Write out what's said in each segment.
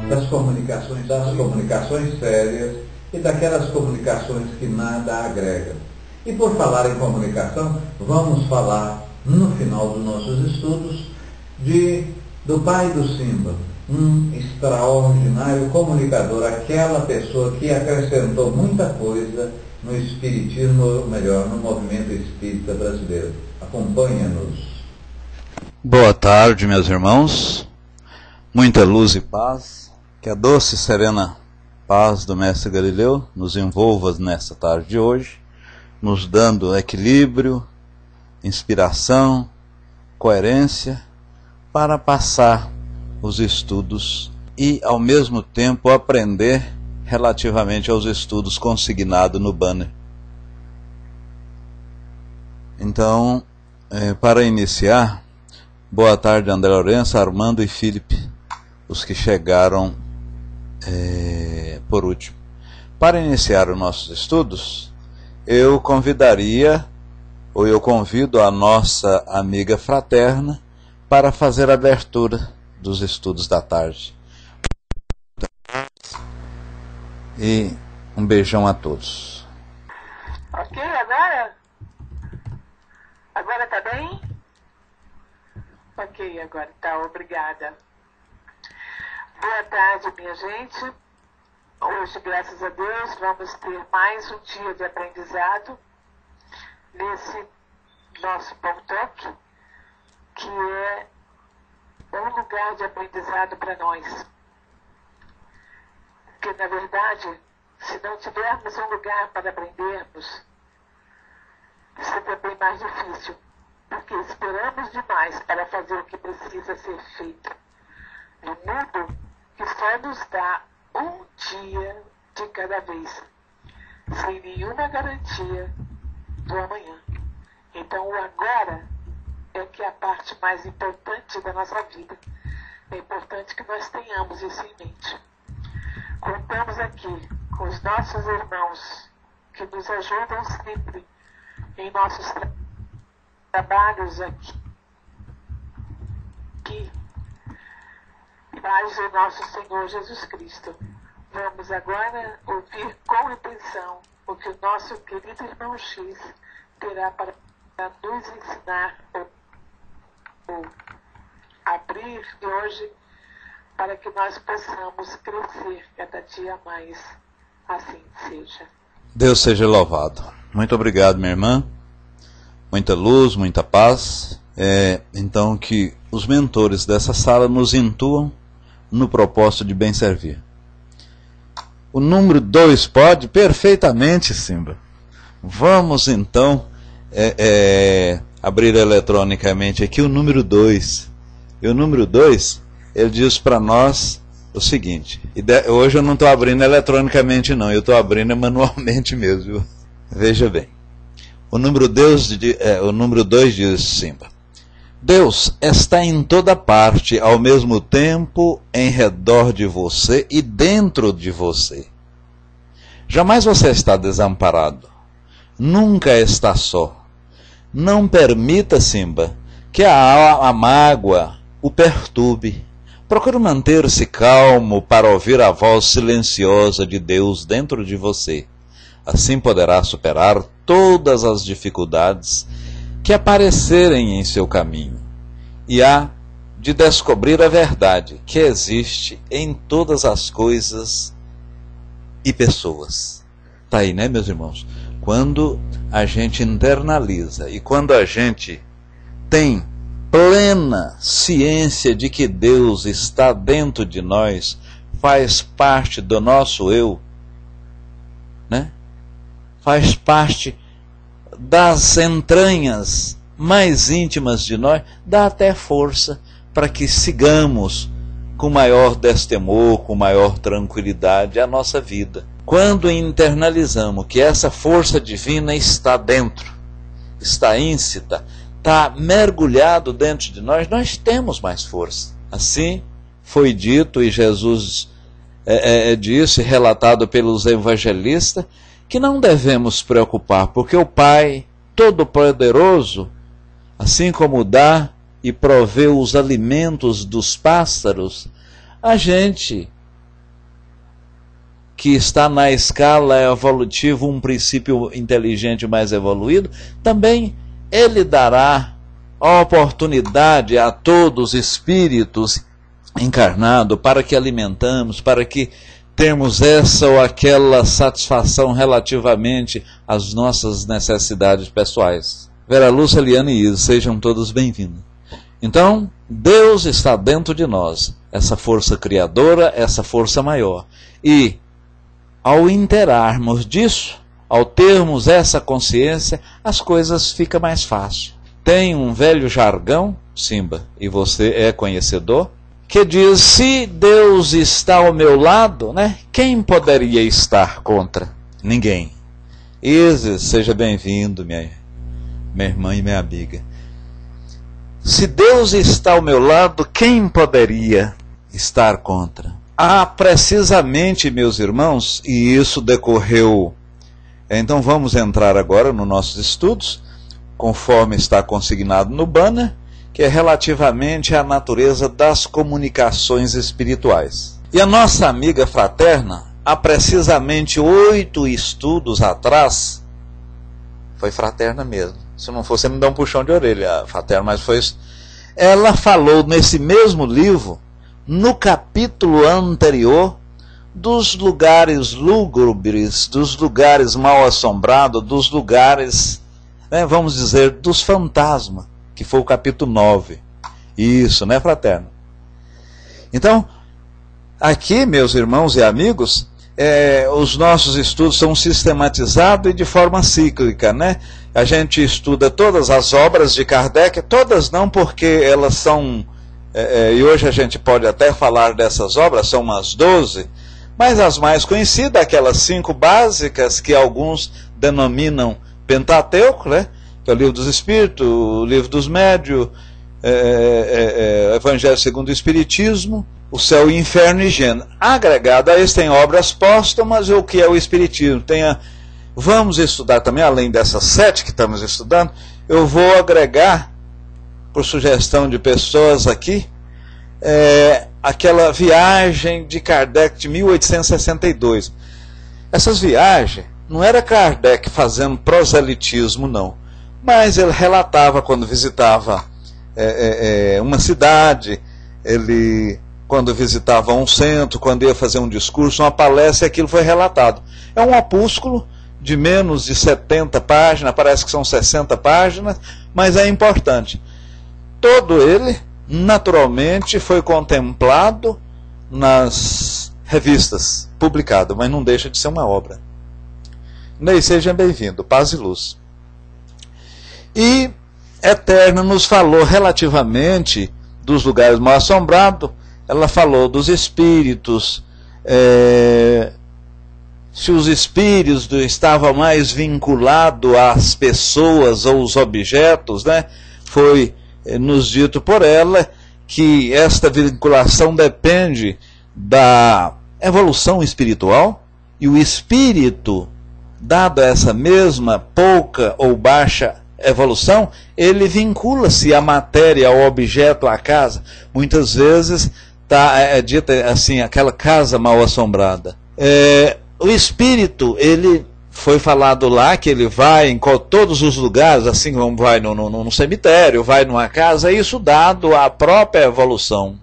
das comunicações sérias e daquelas comunicações que nada agregam. E por falar em comunicação, vamos falar, no final dos nossos estudos, do pai do Simba, um extraordinário comunicador, aquela pessoa que acrescentou muita coisa no espiritismo, ou melhor, no movimento espírita brasileiro. Acompanha-nos. Boa tarde, meus irmãos. Muita luz e paz. Que a doce e serena paz do Mestre Galileu nos envolva nesta tarde de hoje, nos dando equilíbrio, inspiração, coerência, para passar os estudos e, ao mesmo tempo, aprender relativamente aos estudos consignados no banner. Então, para iniciar, boa tarde, André Lourenço, Armando e Felipe, os que chegaram por último. Para iniciar os nossos estudos, eu convido a nossa amiga fraterna para fazer a abertura dos estudos da tarde. E um beijão a todos. Ok, agora? Agora tá bem? Ok, agora tá, obrigada. Boa tarde, minha gente. Hoje, graças a Deus, vamos ter mais um dia de aprendizado nesse nosso Pontoc, que é um lugar de aprendizado para nós. Porque, na verdade, se não tivermos um lugar para aprendermos, isso é bem mais difícil, porque esperamos demais para fazer o que precisa ser feito no mundo que só nos dá um dia de cada vez, sem nenhuma garantia do amanhã. Então, o agora é que é a parte mais importante da nossa vida. É importante que nós tenhamos isso em mente. Contamos aqui com os nossos irmãos que nos ajudam sempre em nossos trabalhos aqui. Paz do nosso Senhor Jesus Cristo. Vamos agora ouvir com atenção o que o nosso querido irmão X terá para nos ensinar ou abrir de hoje, para que nós possamos crescer cada dia mais. Assim seja. Deus seja louvado. Muito obrigado, minha irmã. Muita luz, muita paz. Então, que os mentores dessa sala nos intuam no propósito de bem servir. O número 2 pode? Perfeitamente, Simba. Vamos, então, abrir eletronicamente aqui o número 2. E o número 2, ele diz para nós o seguinte. Hoje eu não estou abrindo eletronicamente, não. Eu estou abrindo manualmente mesmo. Veja bem. O número 2 diz, Simba: Deus está em toda parte, ao mesmo tempo, em redor de você e dentro de você. Jamais você está desamparado. Nunca está só. Não permita, Simba, que a mágoa o perturbe. Procure manter-se calmo para ouvir a voz silenciosa de Deus dentro de você. Assim poderá superar todas as dificuldades que aparecerem em seu caminho, e há de descobrir a verdade que existe em todas as coisas e pessoas. Está aí, né, meus irmãos? Quando a gente internaliza e quando a gente tem plena ciência de que Deus está dentro de nós, faz parte do nosso eu, né? Faz parte das entranhas mais íntimas de nós, dá até força para que sigamos com maior destemor, com maior tranquilidade a nossa vida. Quando internalizamos que essa força divina está dentro, está íncita, está mergulhado dentro de nós, nós temos mais força. Assim foi dito, e Jesus disse, relatado pelos evangelistas, que não devemos preocupar, porque o Pai Todo-Poderoso, assim como dá e provê os alimentos dos pássaros, a gente que está na escala evolutiva um princípio inteligente mais evoluído, também ele dará a oportunidade a todos os espíritos encarnados para que alimentamos, para que temos essa ou aquela satisfação relativamente às nossas necessidades pessoais. Vera Lúcia, Eliane e Isa, sejam todos bem-vindos. Então, Deus está dentro de nós, essa força criadora, essa força maior. E, ao interarmos disso, ao termos essa consciência, as coisas ficam mais fáceis. Tem um velho jargão, Simba, e você é conhecedor, que diz, se Deus está ao meu lado, né, quem poderia estar contra? Ninguém. Isis, seja bem-vindo, minha irmã e minha amiga. Se Deus está ao meu lado, quem poderia estar contra? Precisamente, meus irmãos, e isso decorreu... Então vamos entrar agora nos nossos estudos, conforme está consignado no banner, que é relativamente à natureza das comunicações espirituais. E a nossa amiga fraterna, há precisamente 8 estudos atrás, foi fraterna mesmo, se não fosse me dar um puxão de orelha, fraterna, mas foi isso. Ela falou nesse mesmo livro, no capítulo anterior, dos lugares lúgubres, dos lugares mal assombrados, dos lugares, né, vamos dizer, dos fantasmas, que foi o capítulo 9. Isso, né, fraterno? Então, aqui, meus irmãos e amigos, os nossos estudos são sistematizados e de forma cíclica, né? A gente estuda todas as obras de Kardec, todas não, porque elas são, e hoje a gente pode até falar dessas obras, são umas 12, mas as mais conhecidas, aquelas 5 básicas que alguns denominam Pentateuco, né? Que é o Livro dos Espíritos, o Livro dos Médios, Evangelho segundo o Espiritismo, o Céu, o Inferno e Gênesis. Agregado a isso tem obras póstumas e o que é o Espiritismo. Vamos estudar também, além dessas 7 que estamos estudando, eu vou agregar, por sugestão de pessoas aqui, aquela viagem de Kardec de 1862. Essas viagens, não era Kardec fazendo proselitismo, não. Mas ele relatava quando visitava uma cidade, ele, quando visitava um centro, quando ia fazer um discurso, uma palestra, e aquilo foi relatado. É um opúsculo de menos de 70 páginas, parece que são 60 páginas, mas é importante. Todo ele, naturalmente, foi contemplado nas revistas publicadas, mas não deixa de ser uma obra. Ney, seja bem-vindo, paz e luz. E Eterna nos falou relativamente dos lugares mal assombrados, ela falou dos espíritos, se os espíritos estavam mais vinculados às pessoas ou os objetos, né? Foi nos dito por ela que esta vinculação depende da evolução espiritual, e o espírito, dada essa mesma pouca ou baixa evolução, ele vincula-se à matéria, ao objeto, à casa. Muitas vezes é dita assim, aquela casa mal assombrada. O espírito, ele foi falado lá que ele vai em todos os lugares, assim como vai no cemitério, vai numa casa, isso dado à própria evolução.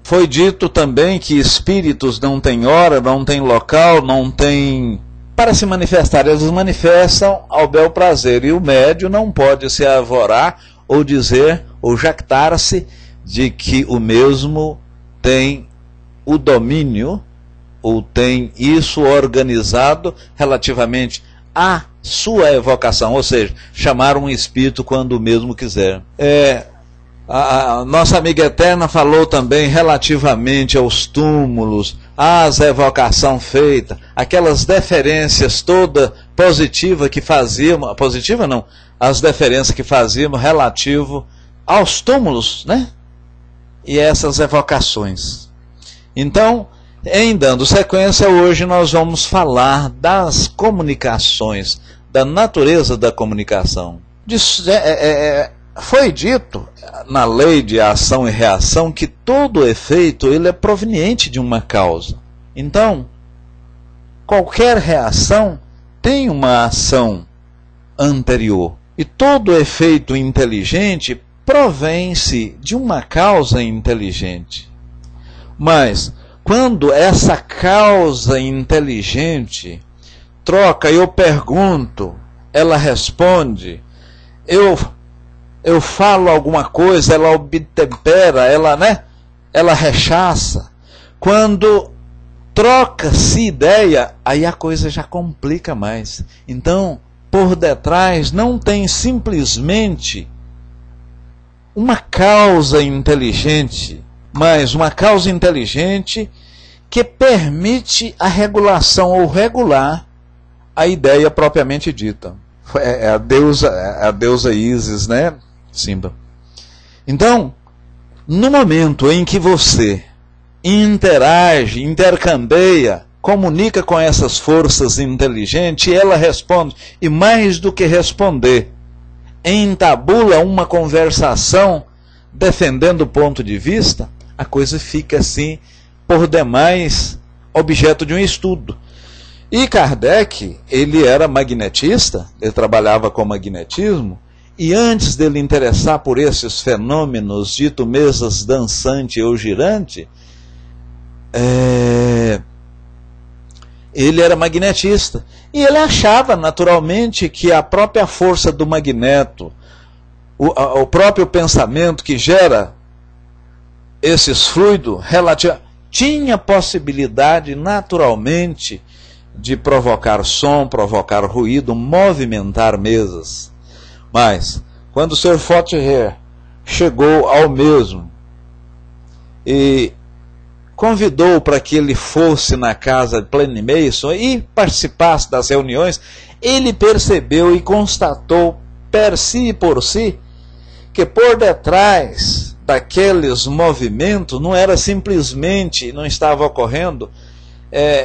Foi dito também que espíritos não têm hora, não têm local, não têm para se manifestar. Eles manifestam ao bel prazer, e o médium não pode se arvorar ou dizer, ou jactar-se de que o mesmo tem o domínio, ou tem isso organizado relativamente à sua evocação, ou seja, chamar um espírito quando o mesmo quiser. A nossa amiga Eterna falou também relativamente aos túmulos, às evocações feitas, aquelas deferências toda positiva que fazíamos, positiva não, as deferências que fazíamos relativo aos túmulos, né? E essas evocações. Então, em dando sequência, hoje nós vamos falar das comunicações, da natureza da comunicação. foi dito na lei de ação e reação que todo efeito ele é proveniente de uma causa. Então, qualquer reação tem uma ação anterior. E todo efeito inteligente provém-se de uma causa inteligente. Mas, quando essa causa inteligente troca, eu pergunto, ela responde, eu falo alguma coisa, ela obtempera, ela rechaça. Quando troca-se ideia, aí a coisa já complica mais. Então, por detrás não tem simplesmente uma causa inteligente, mas uma causa inteligente que permite a regulação ou regular a ideia propriamente dita. É a deusa Ísis, né, Simba? Então, no momento em que você interage, intercambia, comunica com essas forças inteligentes, ela responde, e mais do que responder, entabula uma conversação defendendo o ponto de vista, a coisa fica assim, por demais, objeto de um estudo. E Kardec, ele era magnetista, ele trabalhava com magnetismo, e antes dele interessar por esses fenômenos, dito mesas dançante ou girante, ele era magnetista. E ele achava, naturalmente, que a própria força do magneto, o próprio pensamento que gera esses fluidos relativos, tinha possibilidade, naturalmente, de provocar som, provocar ruído, movimentar mesas. Mas, quando o Sr. Fortier chegou ao mesmo e convidou para que ele fosse na casa de Pliny Mason e participasse das reuniões, ele percebeu e constatou per si e por si que por detrás daqueles movimentos não era simplesmente, não estava ocorrendo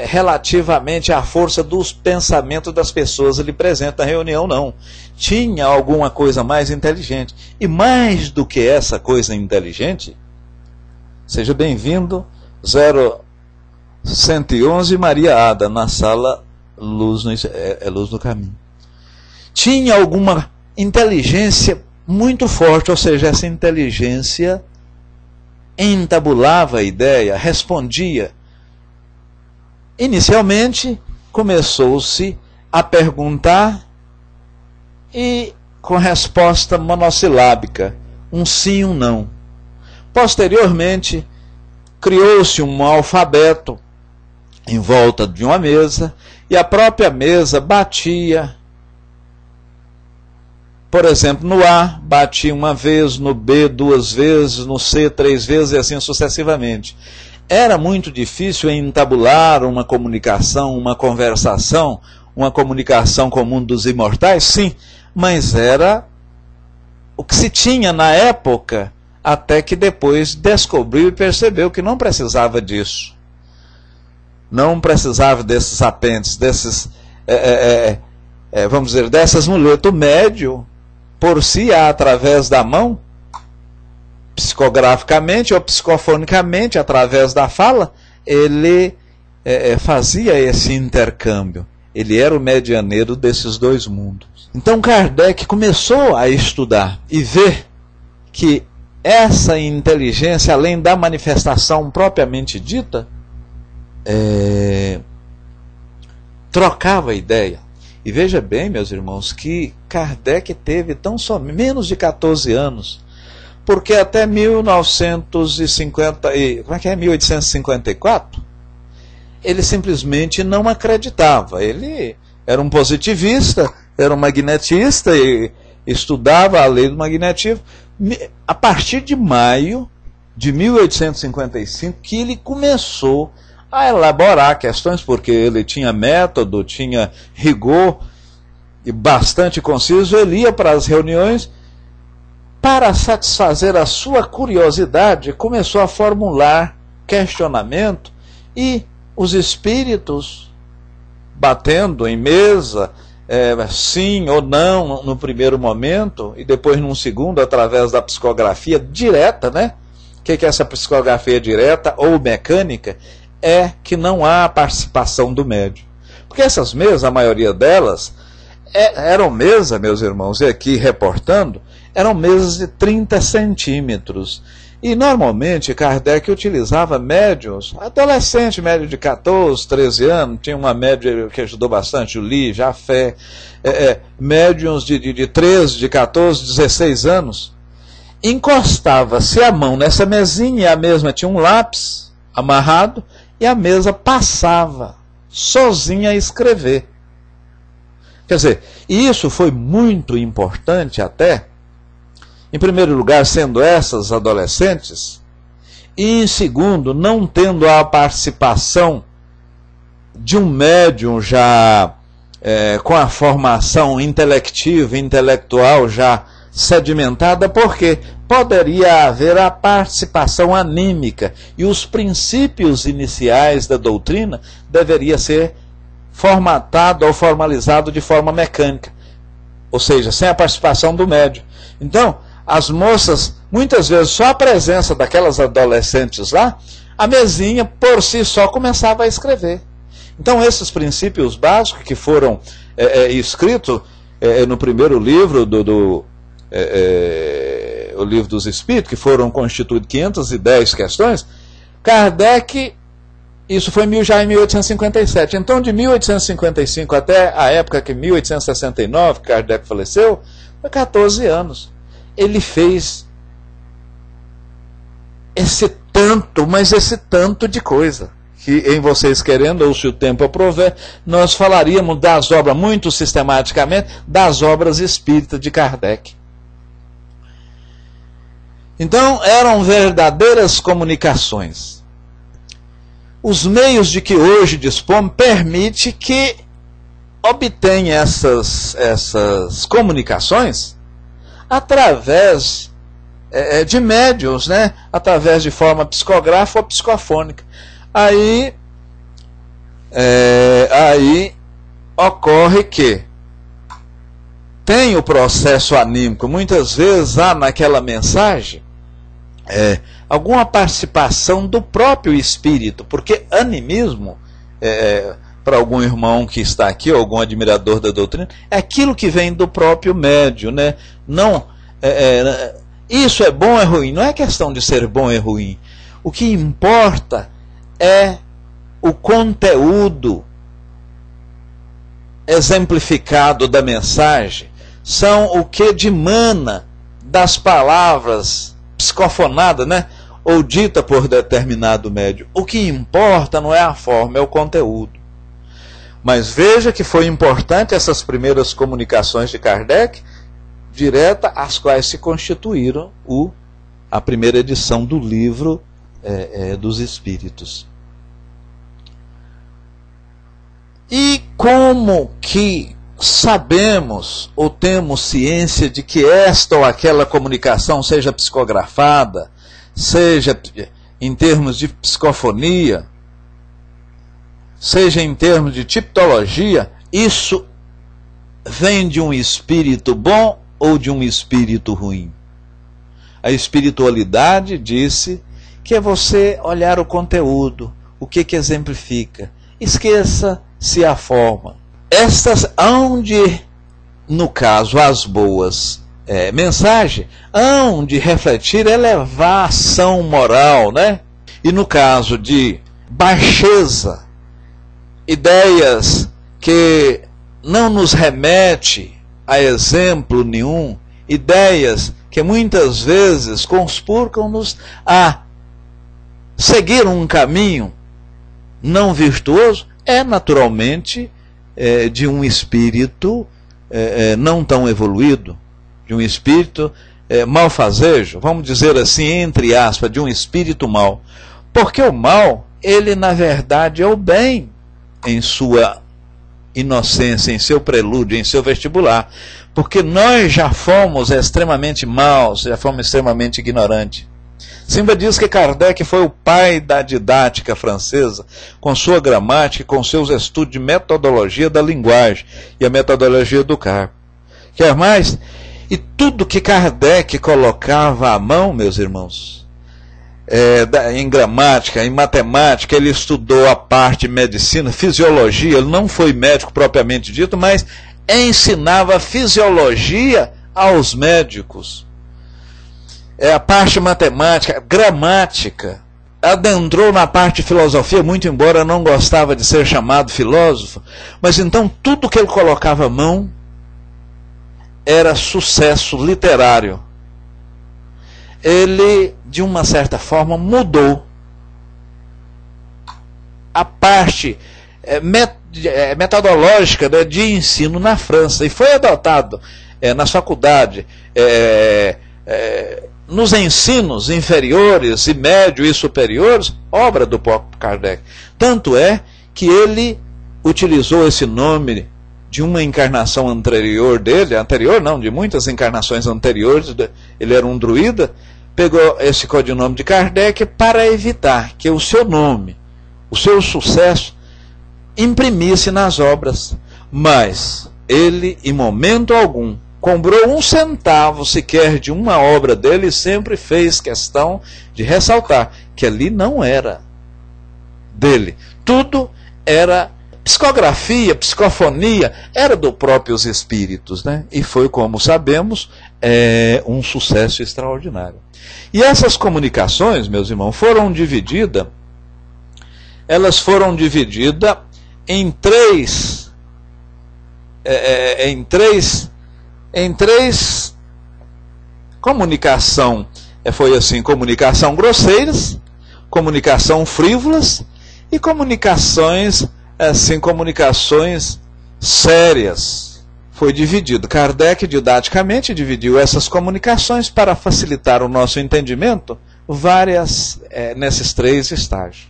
relativamente à força dos pensamentos das pessoas ali presentes na reunião, não. Tinha alguma coisa mais inteligente. E mais do que essa coisa inteligente, seja bem-vindo, 0111 Maria Ada, na sala Luz no Caminho. Tinha alguma inteligência muito forte, ou seja, essa inteligência entabulava a ideia, respondia. Inicialmente, começou-se a perguntar e com resposta monossilábica, um sim, um não. Posteriormente, criou-se um alfabeto em volta de uma mesa e a própria mesa batia, por exemplo, no A, batia uma vez, no B 2 vezes, no C 3 vezes e assim sucessivamente. Era muito difícil entabular uma comunicação, uma conversação, uma comunicação com o mundo dos imortais? Sim, mas era o que se tinha na época, até que depois descobriu e percebeu que não precisava disso. Não precisava desses apêndices, desses, vamos dizer, dessas muletas. O médio, por si, através da mão, psicograficamente ou psicofonicamente, através da fala, ele fazia esse intercâmbio. Ele era o medianeiro desses dois mundos. Então Kardec começou a estudar e ver que essa inteligência, além da manifestação propriamente dita, trocava ideia. E veja bem, meus irmãos, que Kardec teve tão só menos de 14 anos, porque até 1854, ele simplesmente não acreditava. Ele era um positivista, era um magnetista e estudava a lei do magnetismo. A partir de maio de 1855, que ele começou a elaborar questões, porque ele tinha método, tinha rigor e bastante conciso. Ele ia para as reuniões para satisfazer a sua curiosidade, começou a formular questionamento e os espíritos, batendo em mesa, sim ou não no primeiro momento, e depois num segundo, através da psicografia direta, né? O que é essa psicografia direta ou mecânica? É que não há a participação do médium. Porque essas mesas, a maioria delas, eram mesas, meus irmãos, e aqui reportando, eram mesas de 30 centímetros. E normalmente Kardec utilizava médiuns, adolescente, médio de 14, 13 anos, tinha uma média que ajudou bastante, o Li, Jafé, médiuns de 13, de 14, 16 anos. Encostava-se a mão nessa mesinha, e a mesma tinha um lápis amarrado, e a mesa passava sozinha a escrever. Quer dizer, isso foi muito importante até, em primeiro lugar, sendo essas adolescentes, e em segundo, não tendo a participação de um médium já com a formação intelectiva, intelectual já sedimentada, porque poderia haver a participação anímica e os princípios iniciais da doutrina deveria ser formatado ou formalizado de forma mecânica, ou seja, sem a participação do médium. Então, as moças, muitas vezes, só a presença daquelas adolescentes lá, a mesinha por si só começava a escrever. Então, esses princípios básicos que foram escritos no primeiro livro o Livro dos Espíritos, que foram constituídos 510 questões, Kardec, isso foi já em 1857. Então, de 1855 até a época que 1869, Kardec faleceu, foi 14 anos. Ele fez esse tanto de coisa, que em vocês querendo, ou se o tempo aprover, nós falaríamos das obras, muito sistematicamente, das obras espíritas de Kardec. Então, eram verdadeiras comunicações. Os meios de que hoje dispomos permitem que obtenha essas comunicações através de médiuns, né? Através de forma psicográfica ou psicofônica. Aí ocorre que tem o processo anímico. Muitas vezes há naquela mensagem alguma participação do próprio espírito, porque animismo, para algum irmão que está aqui, ou algum admirador da doutrina, é aquilo que vem do próprio médium, né? Não, isso é bom ou é ruim? Não é questão de ser bom ou ruim. O que importa é o conteúdo exemplificado da mensagem, são o que dimana das palavras psicofonadas, né? Ou dita por determinado médium. O que importa não é a forma, é o conteúdo. Mas veja que foi importante essas primeiras comunicações de Kardec, direta, as quais se constituíram a primeira edição do Livro dos Espíritos. E como que sabemos ou temos ciência de que esta ou aquela comunicação, seja psicografada, seja em termos de psicofonia, seja em termos de tipologia, isso vem de um espírito bom ou de um espírito ruim? A espiritualidade disse que é você olhar o conteúdo, o que exemplifica. Esqueça-se a forma. Estas, onde, no caso, as boas mensagens, hão de refletir elevação moral, né? E no caso de baixeza, ideias que não nos remete a exemplo nenhum, ideias que muitas vezes conspurcam-nos a seguir um caminho não virtuoso, é naturalmente de um espírito não tão evoluído, de um espírito malfazejo, vamos dizer assim, entre aspas, de um espírito mau. Porque o mal, ele na verdade é o bem em sua inocência, em seu prelúdio, em seu vestibular. Porque nós já fomos extremamente maus, já fomos extremamente ignorantes. Simba diz que Kardec foi o pai da didática francesa, com sua gramática e com seus estudos de metodologia da linguagem e a metodologia do cargo. Quer mais? E tudo que Kardec colocava à mão, meus irmãos, em gramática, em matemática, ele estudou a parte de medicina, fisiologia, ele não foi médico propriamente dito, mas ensinava fisiologia aos médicos. A parte matemática, gramática, adentrou na parte de filosofia, muito embora não gostava de ser chamado filósofo, mas então tudo que ele colocava à mão era sucesso literário. Ele, de uma certa forma, mudou a parte metodológica de ensino na França, e foi adotado nas faculdades, nos ensinos inferiores e médio e superiores, obra do próprio Kardec. Tanto é que ele utilizou esse nome de uma encarnação anterior dele, de muitas encarnações anteriores, ele era um druida, pegou esse codinome de Kardec para evitar que o seu nome, o seu sucesso, imprimisse nas obras. Mas ele, em momento algum, cobrou um centavo sequer de uma obra dele, e sempre fez questão de ressaltar que ali não era dele. Tudo era psicografia, psicofonia, era dos próprios espíritos, né? E foi, como sabemos, um sucesso extraordinário. E essas comunicações, meus irmãos, foram divididas em três comunicação. Foi assim: comunicação grosseiras, comunicação frívolas e comunicações sérias. Foi dividido. Kardec didaticamente dividiu essas comunicações para facilitar o nosso entendimento, nesses três estágios.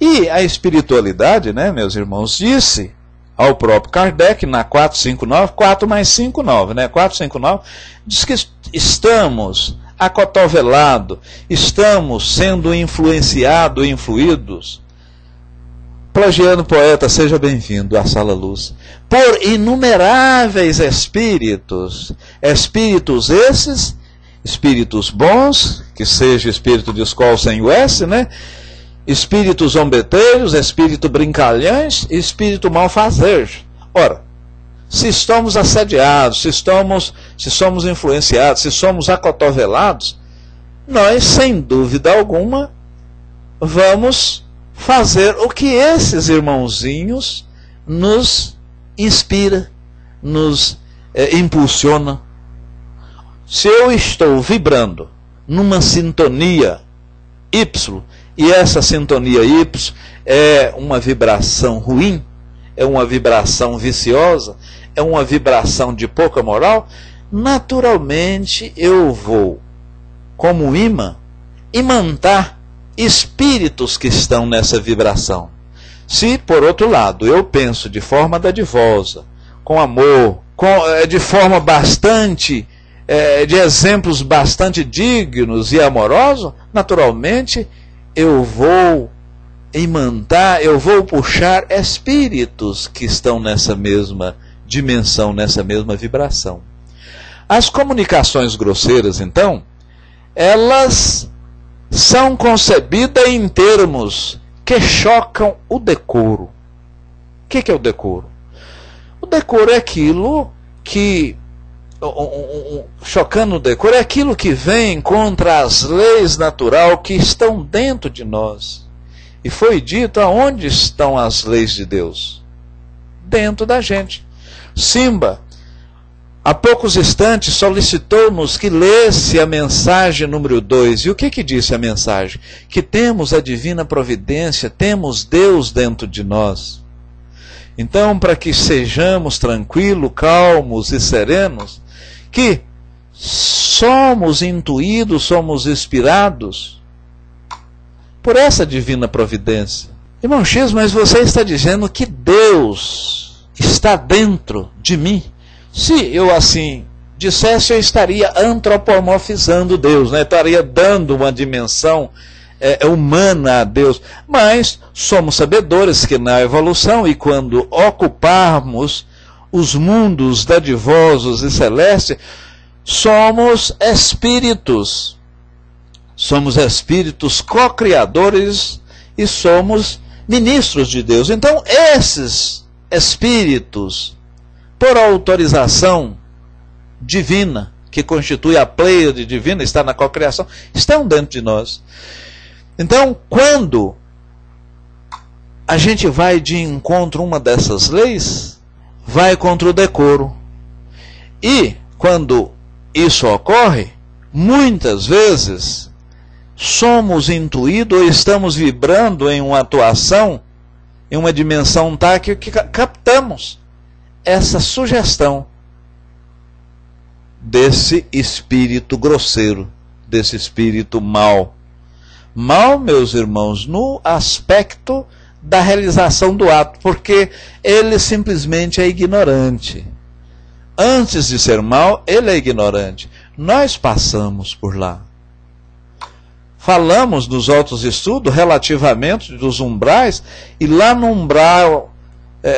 E a espiritualidade, né, meus irmãos, disse ao próprio Kardec, na 459, 4 mais 5, 9, né? 459, diz que estamos acotovelados, estamos sendo influenciados, influídos. Plagiano poeta, seja bem-vindo à Sala Luz. Por inumeráveis espíritos. Espíritos esses, espíritos bons, que seja espírito de escola sem o S, né? Espíritos zombeteiros, espírito brincalhões e espírito malfazejo. Ora, se estamos assediados, se somos influenciados, se somos acotovelados, nós, sem dúvida alguma, vamos fazer o que esses irmãozinhos nos inspira, nos impulsiona. Se eu estou vibrando numa sintonia Y, e essa sintonia Y é uma vibração ruim, é uma vibração viciosa, é uma vibração de pouca moral, naturalmente eu vou, como imã, imantar espíritos que estão nessa vibração. Se, por outro lado, eu penso de forma dadivosa, com amor, de forma bastante, de exemplos bastante dignos e amorosos, naturalmente eu vou imantar, eu vou puxar espíritos que estão nessa mesma dimensão, nessa mesma vibração. As comunicações grosseiras, então, elas são concebidas em termos que chocam o decoro. O que é o decoro? O decoro é aquilo que, chocando o decoro, é aquilo que vem contra as leis naturais que estão dentro de nós. E foi dito: aonde estão as leis de Deus? Dentro da gente. Simba, há poucos instantes, solicitou-nos que lesse a mensagem número 2. E o que disse a mensagem? Que temos a divina providência, temos Deus dentro de nós. Então, para que sejamos tranquilos, calmos e serenos, que somos intuídos, somos inspirados por essa divina providência. Irmão X, mas você está dizendo que Deus está dentro de mim. Se eu assim dissesse, eu estaria antropomorfizando Deus, né? Estaria dando uma dimensão humana a Deus. Mas somos sabedores que na evolução, e quando ocuparmos os mundos dadivosos e celestes, somos espíritos co-criadores e somos ministros de Deus. Então esses espíritos, por autorização divina, que constitui a pleiade divina, está na cocriação, estão dentro de nós. Então, quando a gente vai de encontro a uma dessas leis, vai contra o decoro. E, quando isso ocorre, muitas vezes somos intuídos ou estamos vibrando em uma atuação, em uma dimensão tátil, que captamos essa sugestão desse espírito grosseiro, desse espírito mau. Mal, meus irmãos, no aspecto da realização do ato, porque ele simplesmente é ignorante. Antes de ser mal, ele é ignorante. Nós passamos por lá. Falamos nos outros estudos relativamente dos umbrais, e lá no umbral,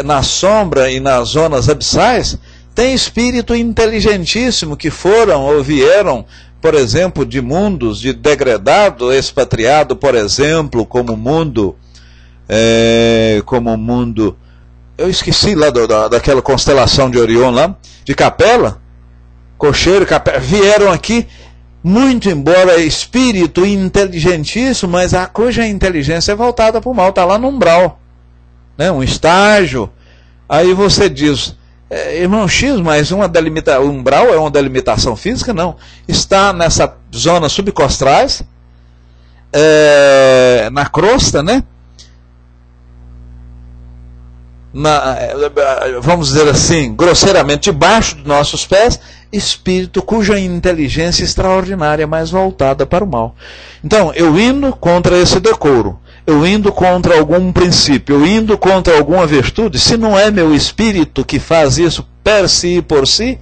na sombra e nas zonas abissais, tem espírito inteligentíssimo que foram ou vieram, por exemplo, de mundos de degradado, expatriado, por exemplo, como mundo, eu esqueci lá daquela constelação de Orion lá, de Capela, Cocheiro, Capela, vieram aqui, muito embora espírito inteligentíssimo, mas cuja inteligência é voltada para o mal, está lá no umbral, né, um estágio. Aí você diz, irmão X, mas umbral é uma delimitação física? Não. Está nessa zona subcostrais, na crosta, né? Vamos dizer assim, grosseiramente, debaixo dos nossos pés, espírito cuja inteligência extraordinária é mais voltada para o mal. Então, eu indo contra esse decoro, eu indo contra algum princípio, eu indo contra alguma virtude, se não é meu espírito que faz isso per si e por si,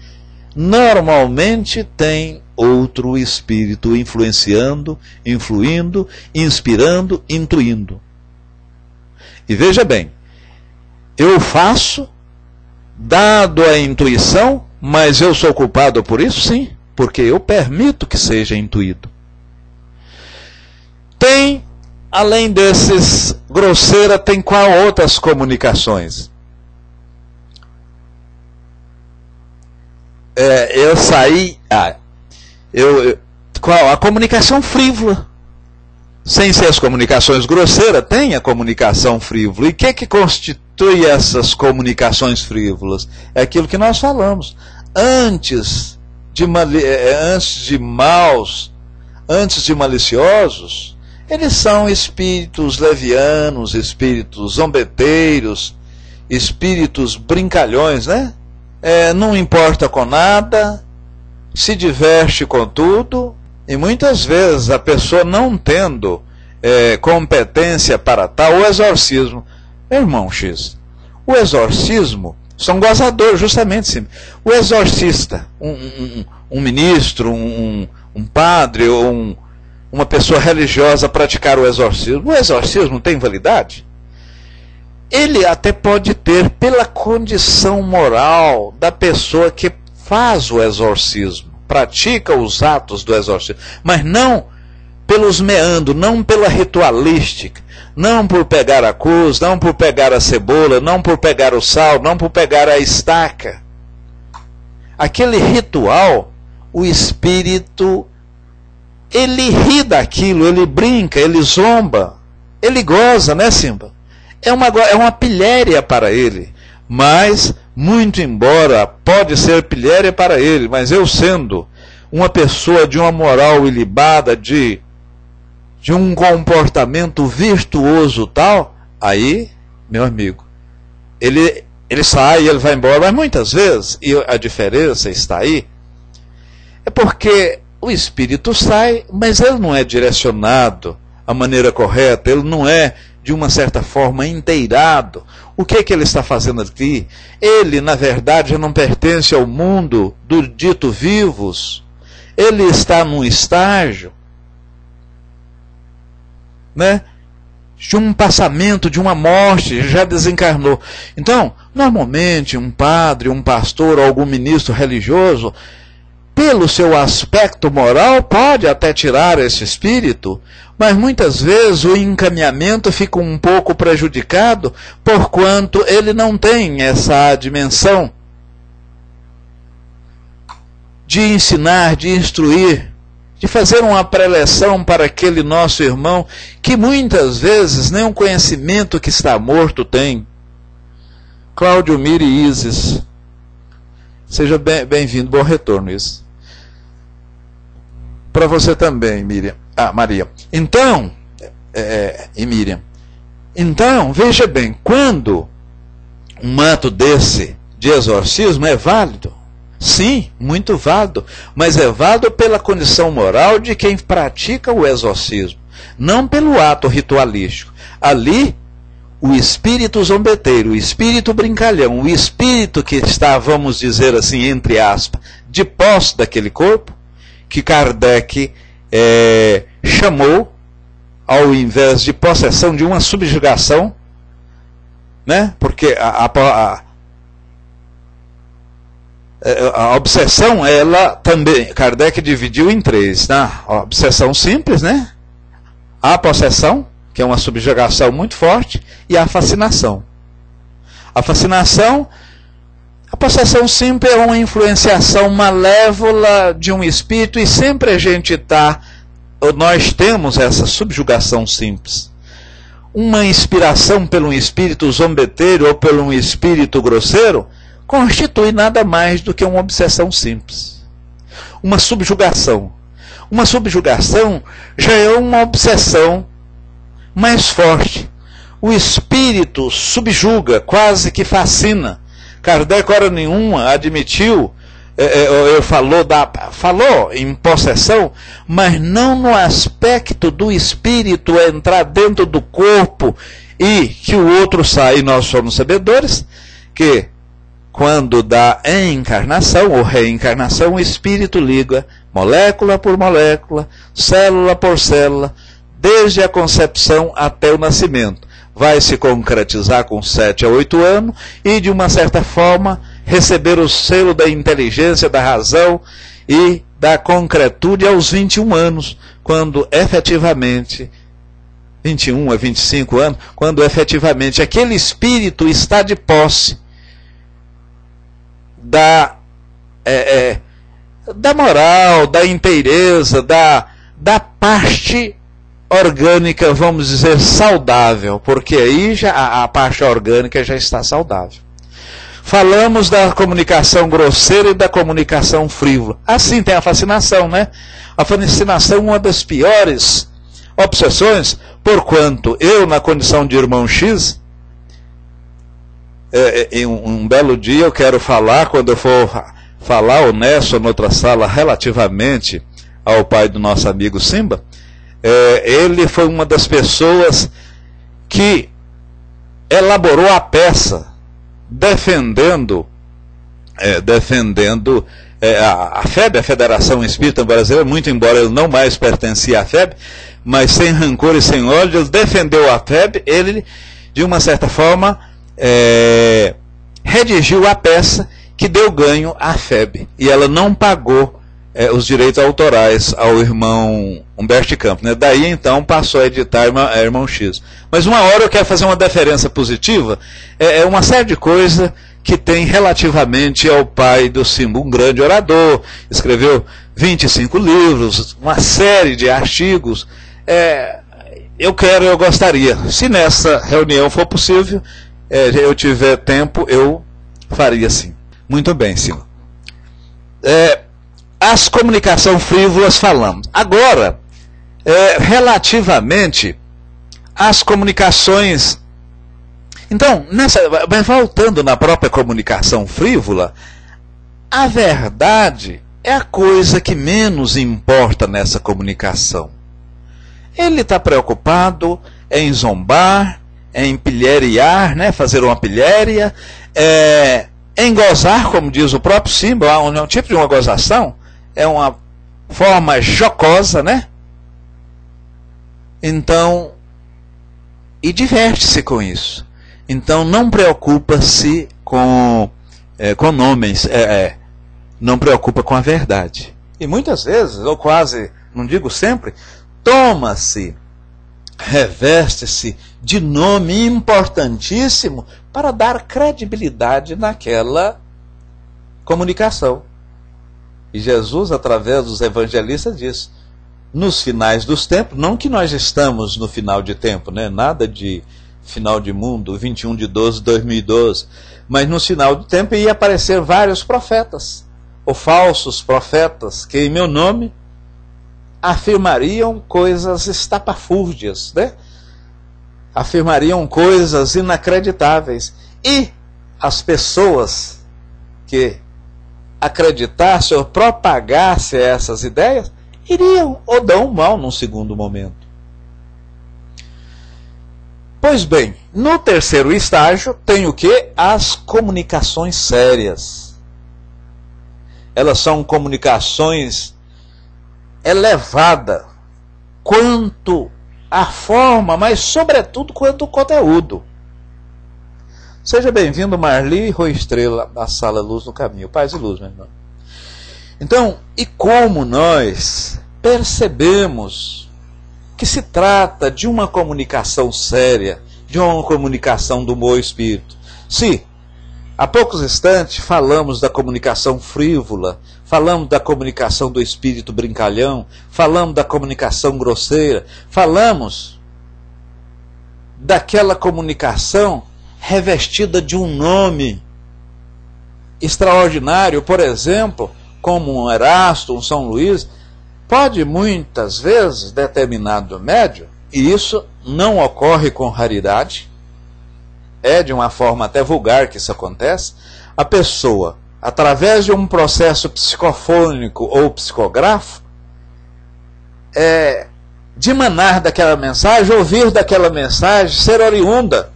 normalmente tem outro espírito influenciando, influindo, inspirando, intuindo. E veja bem, eu faço, dado a intuição, mas eu sou culpado por isso? Sim, porque eu permito que seja intuído. Tem, além desses, grosseira, tem qual outras comunicações? Qual? A comunicação frívola. Sem ser as comunicações grosseiras, tem a comunicação frívola. E o que constitui essas comunicações frívolas? É aquilo que nós falamos. Antes de maus, antes de maliciosos, eles são espíritos levianos, espíritos zombeteiros, espíritos brincalhões, né? Não importa com nada, se diverte com tudo. E muitas vezes a pessoa não tendo competência para tal, o exorcismo. Meu irmão X, o exorcismo são gozadores, justamente sim. O exorcista, um ministro, um padre ou uma pessoa religiosa praticar o exorcismo tem validade? Ele até pode ter pela condição moral da pessoa que faz o exorcismo, pratica os atos do exorcismo, mas não pelos meandros, não pela ritualística, não por pegar a cruz, não por pegar a cebola, não por pegar o sal, não por pegar a estaca. Aquele ritual, o espírito, ele ri daquilo, ele brinca, ele zomba, ele goza, né, Simba? É uma pilhéria para ele, mas, muito embora pode ser pilhéria para ele, mas eu sendo uma pessoa de uma moral ilibada, de um comportamento virtuoso tal, aí, meu amigo, ele sai, ele vai embora, mas muitas vezes, e a diferença está aí, é porque o espírito sai, mas ele não é direcionado à maneira correta, ele não é de uma certa forma, inteirado. O que ele está fazendo aqui? Ele, na verdade, já não pertence ao mundo do dito vivos. Ele está num estágio, né, de um passamento, de uma morte, já desencarnou. Então, normalmente, um padre, um pastor, algum ministro religioso, pelo seu aspecto moral, pode até tirar esse espírito, mas muitas vezes o encaminhamento fica um pouco prejudicado, porquanto ele não tem essa dimensão de ensinar, de instruir, de fazer uma preleção para aquele nosso irmão que muitas vezes nem o conhecimento que está morto tem. Cláudio, Miri e Isis, seja bem-vindo, bom retorno, Isis. Para você também, Miriam. Maria. Então, e Miriam. Então, veja bem, quando um ato desse de exorcismo é válido, sim, muito válido, mas é válido pela condição moral de quem pratica o exorcismo, não pelo ato ritualístico. Ali, o espírito zombeteiro, o espírito brincalhão, o espírito que está, vamos dizer assim, entre aspas, de posse daquele corpo, que Kardec chamou, ao invés de possessão, de uma subjugação, né? Porque a obsessão, ela também, Kardec dividiu em três, né? A obsessão simples, né? A possessão, que é uma subjugação muito forte, e a fascinação. A fascinação, a possessão simples é uma influenciação malévola de um espírito, e sempre nós temos essa subjugação simples. Uma inspiração por um espírito zombeteiro ou por um espírito grosseiro constitui nada mais do que uma obsessão simples. Uma subjugação. Uma subjugação já é uma obsessão mais forte. O espírito subjuga, quase que fascina. Kardec, hora nenhuma, admitiu, falou em possessão, mas não no aspecto do espírito entrar dentro do corpo e que o outro sai. E nós somos sabedores que, quando dá encarnação ou reencarnação, o espírito liga molécula por molécula, célula por célula, desde a concepção até o nascimento. Vai se concretizar com 7 a 8 anos e, de uma certa forma, receber o selo da inteligência, da razão e da concretude aos 21 anos, quando efetivamente, 21 a 25 anos, quando efetivamente aquele espírito está de posse da moral, da inteireza, da parte orgânica, vamos dizer, saudável, porque aí já a parte orgânica já está saudável. Falamos da comunicação grosseira e da comunicação frívola. Assim tem a fascinação, né? A fascinação é uma das piores obsessões, porquanto eu, na condição de irmão X, em um belo dia eu quero falar, quando eu for falar honesto noutra sala relativamente ao pai do nosso amigo Simba, ele foi uma das pessoas que elaborou a peça defendendo a FEB, a Federação Espírita Brasileira, muito embora ele não mais pertencia à FEB, mas sem rancor e sem ódio, ele defendeu a FEB, ele, de uma certa forma, redigiu a peça que deu ganho à FEB, e ela não pagou os direitos autorais ao irmão Humberto Campos, né? Daí então passou a editar Irmão X. Mas uma hora eu quero fazer uma deferência positiva, uma série de coisas que tem relativamente ao pai do Simba, um grande orador, escreveu 25 livros, uma série de artigos. Eu gostaria, se nessa reunião for possível, eu tiver tempo, eu faria sim. Muito bem, Simba. As comunicações frívolas falamos. Agora, relativamente às comunicações. Então, voltando na própria comunicação frívola, a verdade é a coisa que menos importa nessa comunicação. Ele está preocupado em zombar, em pilheriar, né? Fazer uma pilhéria, em gozar, como diz o próprio símbolo, é um tipo de uma gozação, é uma forma jocosa, né? Então, e diverte-se com isso. Então não preocupa-se com nomes, não preocupa com a verdade. E muitas vezes, ou quase, não digo sempre, toma-se, reveste-se de nome importantíssimo para dar credibilidade naquela comunicação. E Jesus, através dos evangelistas, diz, nos finais dos tempos, não que nós estamos no final de tempo, né? Nada de final de mundo, 21/12/2012, mas no final do tempo ia aparecer vários profetas, ou falsos profetas, que em meu nome afirmariam coisas estapafúrdias, né? Afirmariam coisas inacreditáveis. E as pessoas que acreditassem ou propagassem essas ideias iriam ou dão mal num segundo momento. Pois bem, no terceiro estágio tem o que? As comunicações sérias. Elas são comunicações elevadas quanto a forma, mas sobretudo quanto o conteúdo. Seja bem-vindo, Marli Rui Estrela, da Sala Luz no Caminho. Paz e luz, meu irmão. Então, e como nós percebemos que se trata de uma comunicação séria, de uma comunicação do bom espírito? Se há poucos instantes falamos da comunicação frívola, falamos da comunicação do espírito brincalhão, falamos da comunicação grosseira, falamos daquela comunicação revestida de um nome extraordinário, por exemplo, como um Erasto, um São Luís, pode muitas vezes determinado médium, e isso não ocorre com raridade, é de uma forma até vulgar que isso acontece, a pessoa, através de um processo psicofônico ou psicográfico, dimanar daquela mensagem, ouvir daquela mensagem, ser oriunda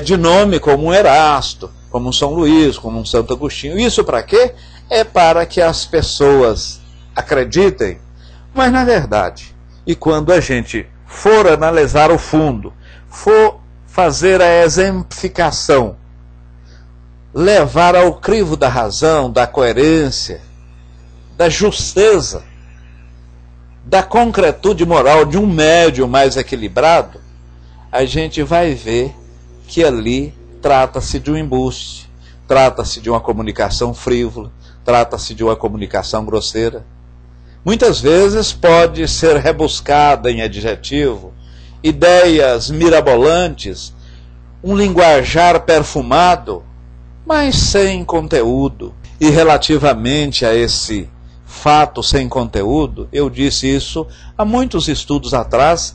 de nome como um Erasto, como um São Luís, como um Santo Agostinho. Isso para quê? É para que as pessoas acreditem. Mas na verdade, e quando a gente for analisar o fundo, for fazer a exemplificação, levar ao crivo da razão, da coerência, da justeza, da concretude moral de um médium mais equilibrado, a gente vai ver que ali trata-se de um embuste, trata-se de uma comunicação frívola, trata-se de uma comunicação grosseira. Muitas vezes pode ser rebuscada em adjetivo, ideias mirabolantes, um linguajar perfumado, mas sem conteúdo. E relativamente a esse fato sem conteúdo, eu disse isso há muitos estudos atrás,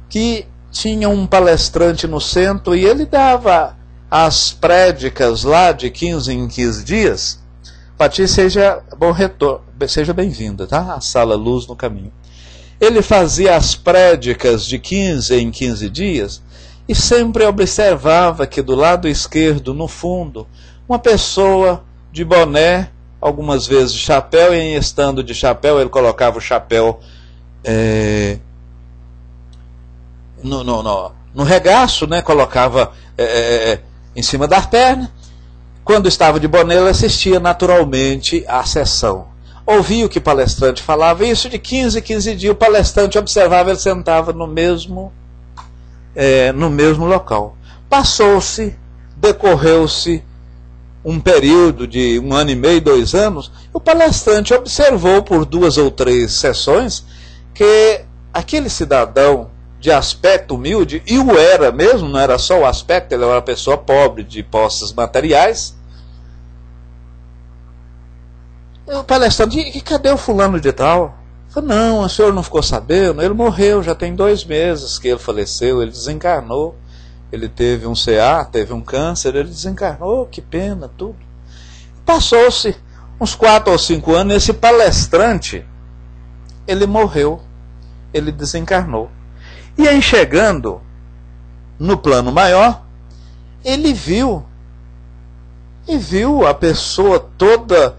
que tinha um palestrante no centro e ele dava as prédicas lá de 15 em 15 dias. Pati, seja bom retorno, seja bem-vinda, tá? A Sala Luz no Caminho. Ele fazia as prédicas de 15 em 15 dias e sempre observava que do lado esquerdo, no fundo, uma pessoa de boné, algumas vezes de chapéu, e em estando de chapéu, ele colocava o chapéu no regaço, né? Colocava em cima das pernas. Quando estava de boné, ele assistia naturalmente à sessão. Ouvia o que o palestrante falava, isso de 15 em 15 dias, o palestrante observava, ele sentava no mesmo local. Passou-se, decorreu-se um período de 1 ano e meio, 2 anos, o palestrante observou por 2 ou 3 sessões que aquele cidadão de aspecto humilde, e o era mesmo, não era só o aspecto, ele era uma pessoa pobre, de posses materiais. O palestrante, e cadê o fulano de tal? Falei, não, o senhor não ficou sabendo? Ele morreu, já tem 2 meses que ele faleceu, ele desencarnou. Ele teve um CA, teve um câncer, ele desencarnou, que pena, tudo. Passou-se uns 4 ou 5 anos, esse palestrante, ele morreu, ele desencarnou. E aí, chegando no plano maior, ele viu a pessoa toda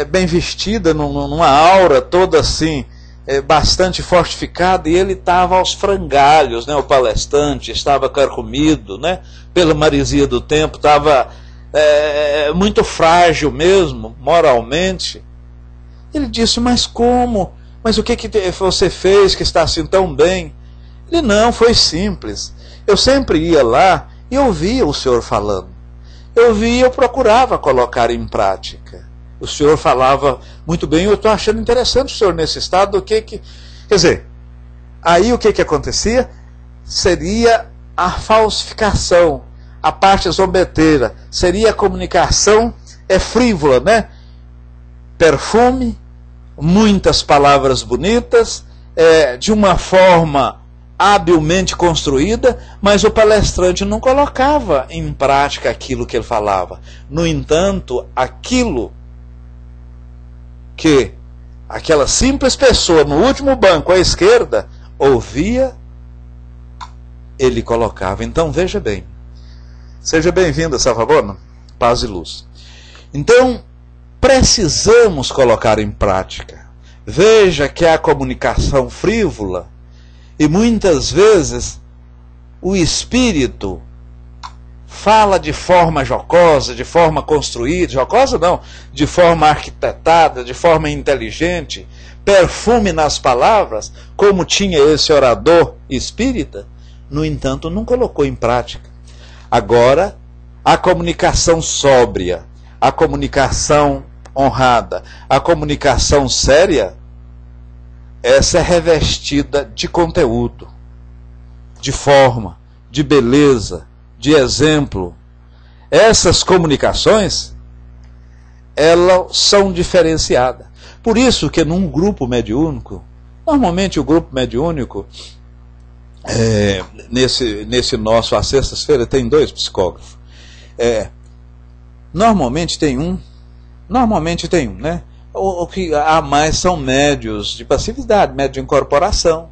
bem vestida, numa aura toda assim, bastante fortificada, e ele estava aos frangalhos, né? O palestrante estava carcomido, né? Pela maresia do tempo, estava muito frágil mesmo, moralmente. Ele disse: mas como? Mas o que você fez que está assim tão bem? Ele: não, foi simples. Eu sempre ia lá e ouvia o senhor falando. Eu via, eu procurava colocar em prática. O senhor falava muito bem, eu estou achando interessante o senhor nesse estado. Quer dizer, aí o que acontecia? Seria a falsificação, a parte zombeteira, seria a comunicação frívola, né? Perfume, muitas palavras bonitas, de uma forma habilmente construída, mas o palestrante não colocava em prática aquilo que ele falava. No entanto, aquilo que aquela simples pessoa no último banco à esquerda ouvia, ele colocava. Então veja bem, seja bem-vindo, Salvador, paz e luz. Então precisamos colocar em prática. Veja que a comunicação frívola, e muitas vezes o espírito fala de forma jocosa, de forma construída, jocosa não, de forma arquitetada, de forma inteligente, perfume nas palavras, como tinha esse orador espírita, no entanto não colocou em prática. Agora, a comunicação sóbria, a comunicação honrada, a comunicação séria, essa é revestida de conteúdo, de forma, de beleza, de exemplo. Essas comunicações, elas são diferenciadas. Por isso que num grupo mediúnico, normalmente o grupo mediúnico, nesse nosso, às sextas-feiras, tem 2 psicógrafos. Normalmente tem um, né? O que há mais são médios de passividade, médios de incorporação.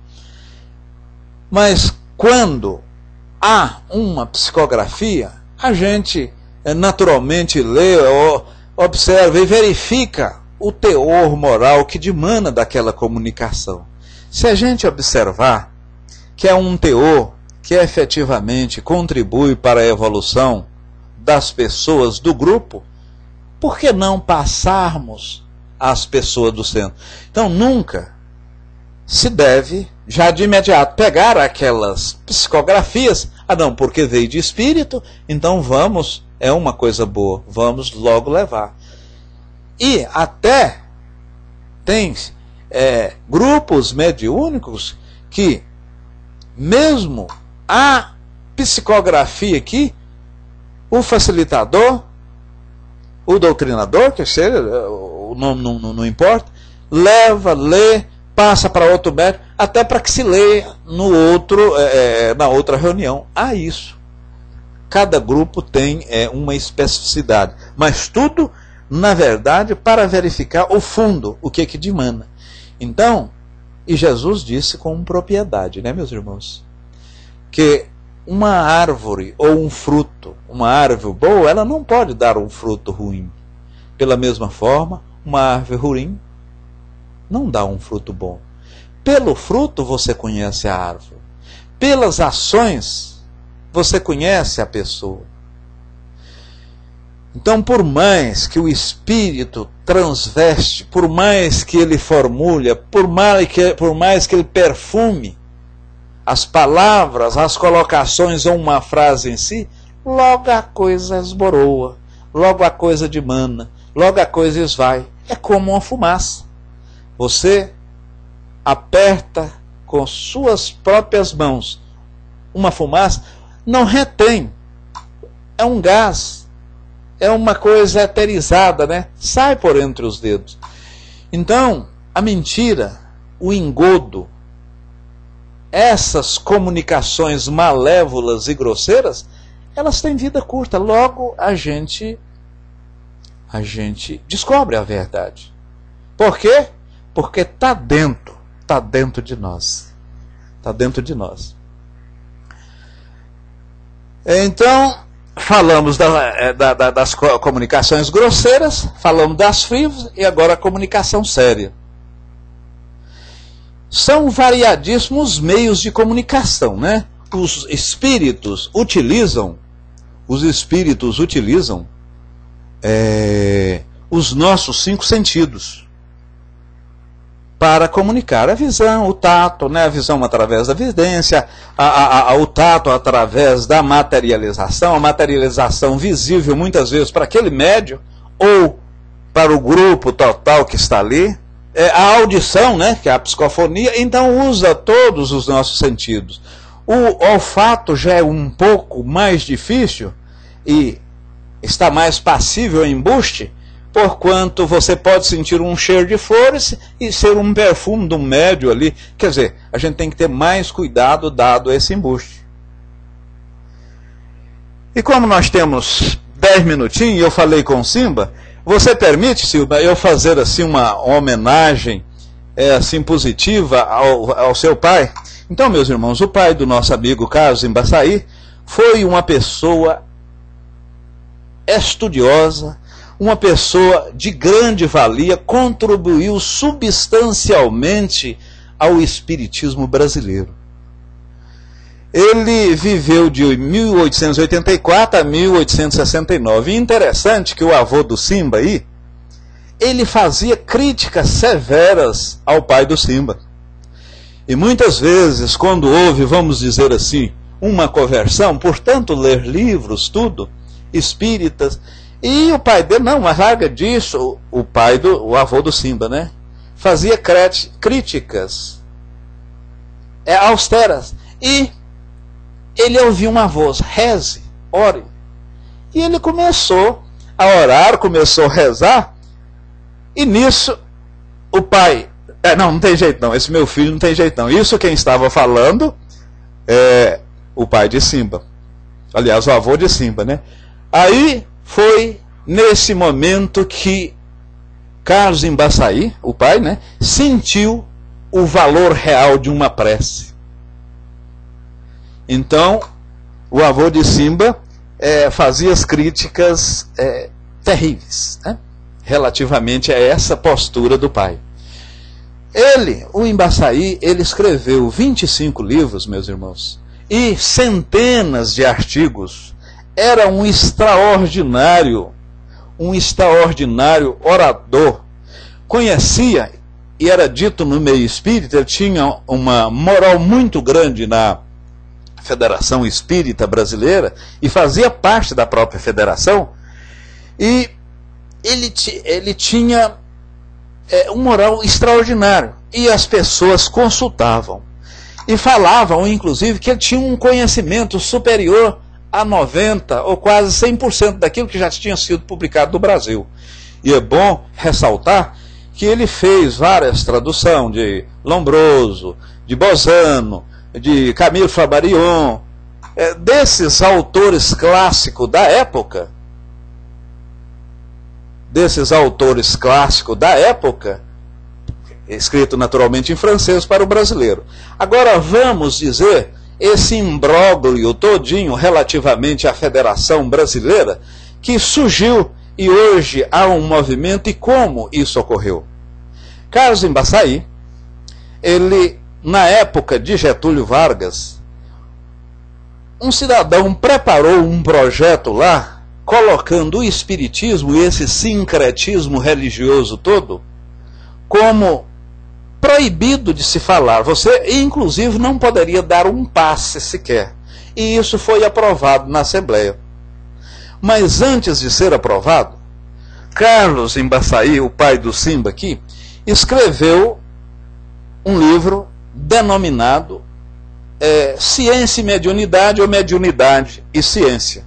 Mas quando há uma psicografia, a gente naturalmente lê, observa e verifica o teor moral que dimana daquela comunicação. Se a gente observar que é um teor que efetivamente contribui para a evolução das pessoas do grupo, por que não passarmos às pessoas do centro? Então nunca se deve, já de imediato, pegar aquelas psicografias, não, porque veio de espírito, então vamos, é uma coisa boa, vamos logo levar. E até tem grupos mediúnicos que, mesmo a psicografia aqui, o facilitador, o doutrinador, que seja, o nome não importa, leva, lê, passa para outro médico, até para que se leia na outra reunião. Há isso. Cada grupo tem uma especificidade, mas tudo, na verdade, para verificar o fundo, o que dimana. Então, e Jesus disse com propriedade, né, meus irmãos? Que uma árvore ou um fruto, uma árvore boa, ela não pode dar um fruto ruim. Pela mesma forma, uma árvore ruim não dá um fruto bom. Pelo fruto você conhece a árvore. Pelas ações você conhece a pessoa. Então, por mais que o espírito transveste, por mais que ele formule, por mais que ele perfume as palavras, as colocações ou uma frase em si, logo a coisa esboroa, logo a coisa dimana, logo a coisa esvai. É como uma fumaça. Você aperta com suas próprias mãos uma fumaça, não retém. É um gás. É uma coisa eterizada, né? Sai por entre os dedos. Então, a mentira, o engodo, essas comunicações malévolas e grosseiras, elas têm vida curta. Logo a gente descobre a verdade. Por quê? Porque está dentro de nós. Está dentro de nós. Então, falamos das comunicações grosseiras, falamos das frívolas e agora a comunicação séria. São variadíssimos meios de comunicação, né? Os espíritos utilizam os nossos 5 sentidos para comunicar a visão, o tato, né? A visão através da evidência, o tato através da materialização, a materialização visível muitas vezes para aquele médium ou para o grupo total que está ali, a audição, né? Que é a psicofonia, então usa todos os nossos sentidos. O olfato já é um pouco mais difícil e está mais passível em embuste, porquanto você pode sentir um cheiro de flores e ser um perfume de um médio ali. Quer dizer, a gente tem que ter mais cuidado dado esse embuste. E como nós temos 10 minutinhos, eu falei com o Simba, você permite, Silva, eu fazer assim uma homenagem assim positiva ao seu pai? Então, meus irmãos, o pai do nosso amigo Carlos Embaçaí foi uma pessoa estudiosa, uma pessoa de grande valia, contribuiu substancialmente ao espiritismo brasileiro. Ele viveu de 1884 a 1869. E interessante que o avô do Simba aí, ele fazia críticas severas ao pai do Simba. E muitas vezes, quando houve, vamos dizer assim, uma conversão, portanto, ler livros, tudo, espíritas, e o pai dele, não, mas larga disso, o avô do Simba, né? Fazia críticas austeras. E ele ouviu uma voz, reze, ore. E ele começou a orar, começou a rezar, e nisso o pai, não tem jeito não, esse meu filho não tem jeito não. Isso quem estava falando é o pai de Simba. Aliás, o avô de Simba, né? Aí foi nesse momento que Carlos Embaçaí, o pai, né, sentiu o valor real de uma prece. Então, o avô de Simba fazia as críticas terríveis, né, relativamente a essa postura do pai. Ele, o Embaçaí, ele escreveu 25 livros, meus irmãos, e centenas de artigos. Era um extraordinário orador. Conhecia, e era dito no meio espírita, ele tinha uma moral muito grande na Federação Espírita Brasileira, e fazia parte da própria federação, e ele tinha um moral extraordinário, e as pessoas consultavam, e falavam, inclusive, que ele tinha um conhecimento superior a 90% ou quase 100% daquilo que já tinha sido publicado no Brasil. E é bom ressaltar que ele fez várias traduções de Lombroso, de Bozano, de Camille Flammarion, desses autores clássicos da época, escrito naturalmente em francês para o brasileiro. Agora vamos dizer esse imbróglio todinho relativamente à Federação Brasileira, que surgiu e hoje há um movimento, e como isso ocorreu. Carlos Embaçaí, ele, na época de Getúlio Vargas, um cidadão preparou um projeto lá, colocando o espiritismo e esse sincretismo religioso todo como proibido de se falar. Você, inclusive, não poderia dar um passe sequer. E isso foi aprovado na Assembleia. Mas antes de ser aprovado, Carlos Embaçaí, o pai do Simba aqui, escreveu um livro denominado Ciência e Mediunidade, ou Mediunidade e Ciência.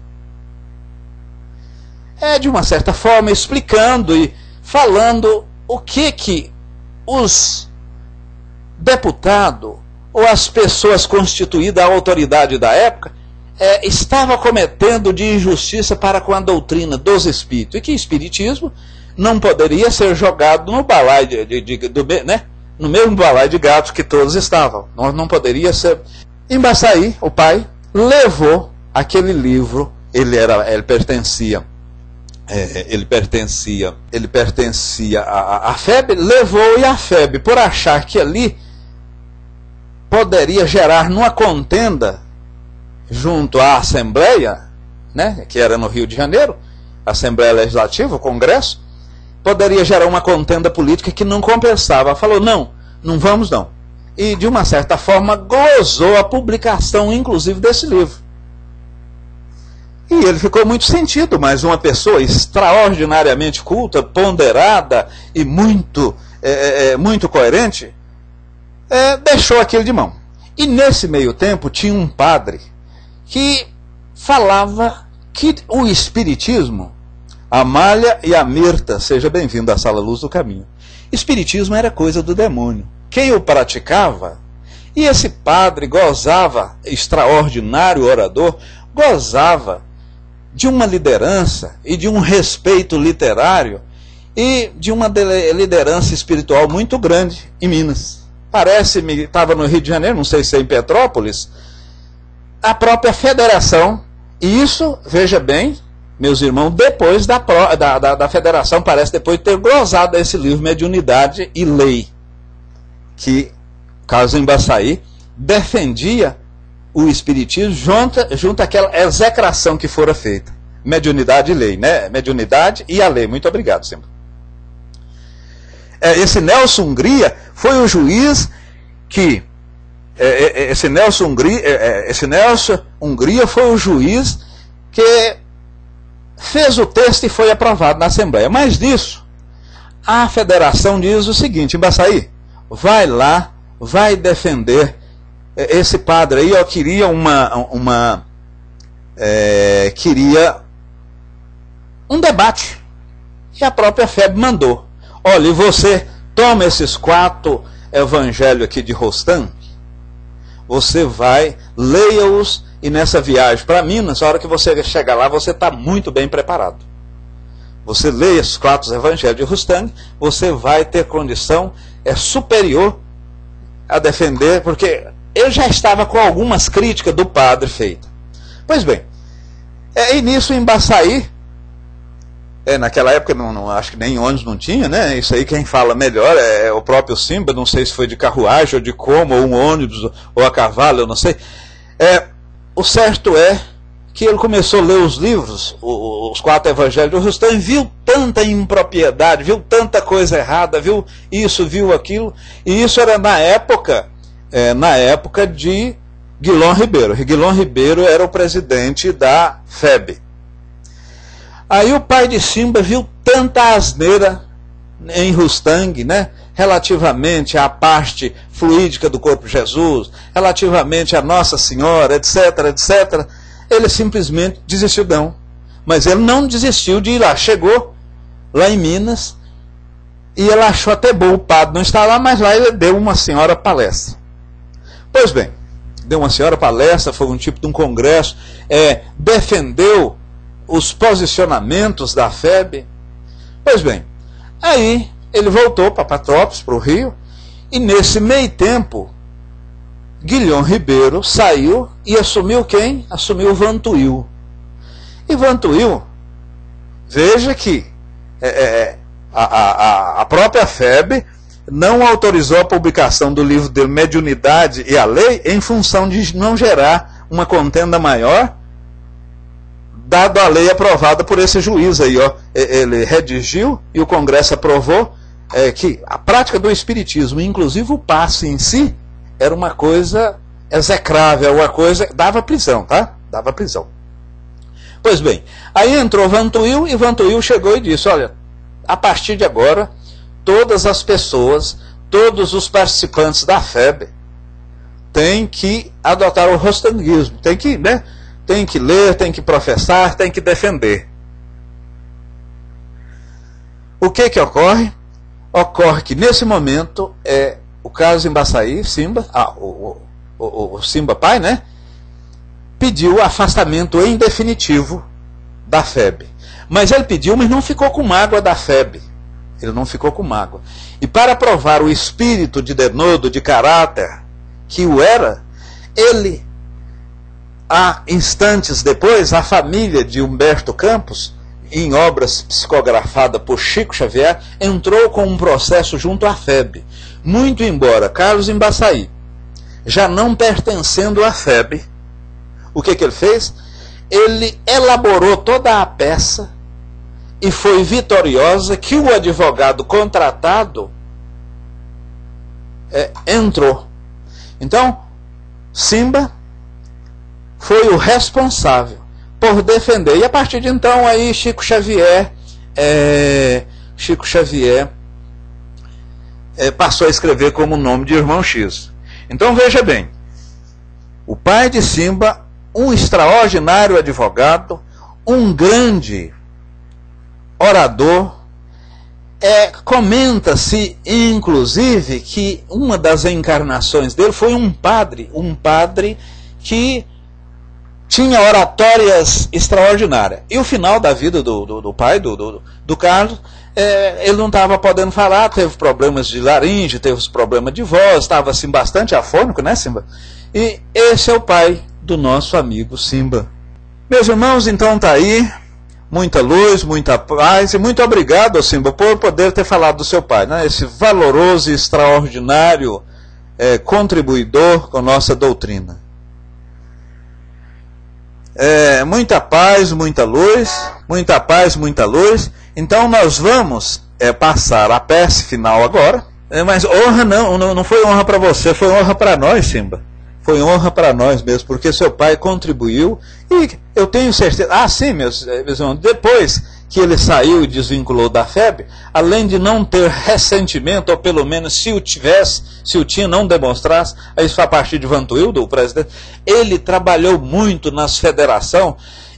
De uma certa forma, explicando e falando o que os deputados ou as pessoas constituídas, a autoridade da época, estava cometendo de injustiça para com a doutrina dos espíritos, e que o espiritismo não poderia ser jogado no balaio, né? no mesmo balaio de gatos que todos estavam. Não poderia ser. Embaçaí, o pai, levou aquele livro, ele pertencia à FEB, levou, e a FEB, por achar que ali poderia gerar numa contenda junto à Assembleia, né, que era no Rio de Janeiro, a Assembleia Legislativa, o Congresso, poderia gerar uma contenda política que não compensava. Falou, não vamos não. E de uma certa forma glosou a publicação, inclusive, desse livro. E ele ficou muito sentido, mas uma pessoa extraordinariamente culta, ponderada e muito coerente, deixou aquilo de mão. E nesse meio tempo tinha um padre que falava que o Espiritismo, Amália e a Mirta, seja bem-vindo à Sala Luz do Caminho, Espiritismo era coisa do demônio. Quem o praticava, e esse padre gozava, extraordinário orador, gozava de uma liderança e de um respeito literário e de uma liderança espiritual muito grande em Minas. Parece-me, estava no Rio de Janeiro, não sei se é em Petrópolis, a própria federação, e isso, veja bem, meus irmãos, depois da federação, parece depois de ter glosado esse livro Mediunidade e Lei, que, caso Embaçaí, defendia o Espiritismo junto àquela execração que fora feita. Mediunidade e Lei, né? Mediunidade e a Lei. Muito obrigado, Simba. Esse Nelson foi o juiz que... Esse Nelson Hungria foi o juiz que fez o texto e foi aprovado na Assembleia. Mas disso, a federação diz o seguinte: Embaçaí, vai lá, vai defender esse padre aí. Eu queria queria um debate. E a própria FEB mandou: olha, e você toma esses 4 evangelhos aqui de Rostam, você vai, leia-os, e nessa viagem para Minas, a hora que você chegar lá, você está muito bem preparado. Você lê esses 4 evangelhos de Rostam, você vai ter condição superior a defender, porque ele já estava com algumas críticas do padre feitas. Pois bem, e nisso Embaçaí, naquela época não, acho que nem ônibus não tinha, né? Isso aí quem fala melhor é o próprio Simba, não sei se foi de carruagem ou de como, ou um ônibus ou a cavalo, eu não sei. O certo é que ele começou a ler os livros, os 4 evangelhos de Rostam, e viu tanta impropriedade, viu tanta coisa errada, viu isso, viu aquilo, e isso era na época de Guilom Ribeiro. Guilom Ribeiro era o presidente da FEB. Aí o pai de Simba viu tanta asneira em Rostam, né? Relativamente à parte fluídica do corpo de Jesus, relativamente a Nossa Senhora, etc, etc, ele simplesmente desistiu, não. Mas ele não desistiu de ir lá. Chegou lá em Minas e ele achou até bom o padre não estar lá, mas lá ele deu uma senhora palestra. Pois bem, deu uma senhora palestra, foi um tipo de um congresso, defendeu os posicionamentos da FEB. Pois bem, aí ele voltou para Petrópolis, para o Rio, e nesse meio tempo, Guilom Ribeiro saiu e assumiu quem? Assumiu o Vantuil. E Vantuil, veja que a própria FEB não autorizou a publicação do livro dele Mediunidade e a Lei em função de não gerar uma contenda maior, dado a lei aprovada por esse juiz aí, ó. Ele redigiu e o Congresso aprovou que a prática do Espiritismo, inclusive o passe em si, era uma coisa execrável, uma coisa... dava prisão, tá? Dava prisão. Pois bem, aí entrou Vantuil, e Vantuil chegou e disse: olha, a partir de agora, todas as pessoas, todos os participantes da FEB têm que adotar o rostanguismo, tem que, né? Tem que ler, tem que professar, tem que defender. O que ocorre? Ocorre que nesse momento o caso Embaçaí, Simba, o Simba pai, né, pediu o afastamento em definitivo da FEB. Mas ele pediu, mas não ficou com mágoa da FEB. Ele não ficou com mágoa. E para provar o espírito de denodo, de caráter que o era, ele, há instantes depois, a família de Humberto Campos, em obras psicografadas por Chico Xavier, entrou com um processo junto à FEB. Muito embora Carlos Embaçaí, já não pertencendo à FEB, o que ele fez? Ele elaborou toda a peça e foi vitoriosa que o advogado contratado entrou. Então, Simba foi o responsável por defender. E a partir de então, aí Chico Xavier passou a escrever como nome de Irmão X. Então veja bem, o pai de Simba, um extraordinário advogado, um grande orador, comenta-se inclusive que uma das encarnações dele foi um padre que tinha oratórias extraordinárias. E o final da vida do pai, do Carlos, ele não estava podendo falar, teve problemas de laringe, teve problemas de voz, estava assim bastante afônico, né, Simba? E esse é o pai do nosso amigo Simba. Meus irmãos, então tá aí, muita luz, muita paz, e muito obrigado, Simba, por poder ter falado do seu pai, né? Esse valoroso e extraordinário contribuidor com nossa doutrina. Muita paz, muita luz, muita paz, muita luz. Então nós vamos passar a peça final agora, mas honra não foi honra para você, foi honra para nós, Simba. Foi honra para nós mesmo, porque seu pai contribuiu, e eu tenho certeza, sim, meus irmãos, depois que ele saiu e desvinculou da FEB, além de não ter ressentimento, ou pelo menos se o tinha, não demonstrasse, isso foi a partir de Vantuildo, o presidente, ele trabalhou muito nas federações,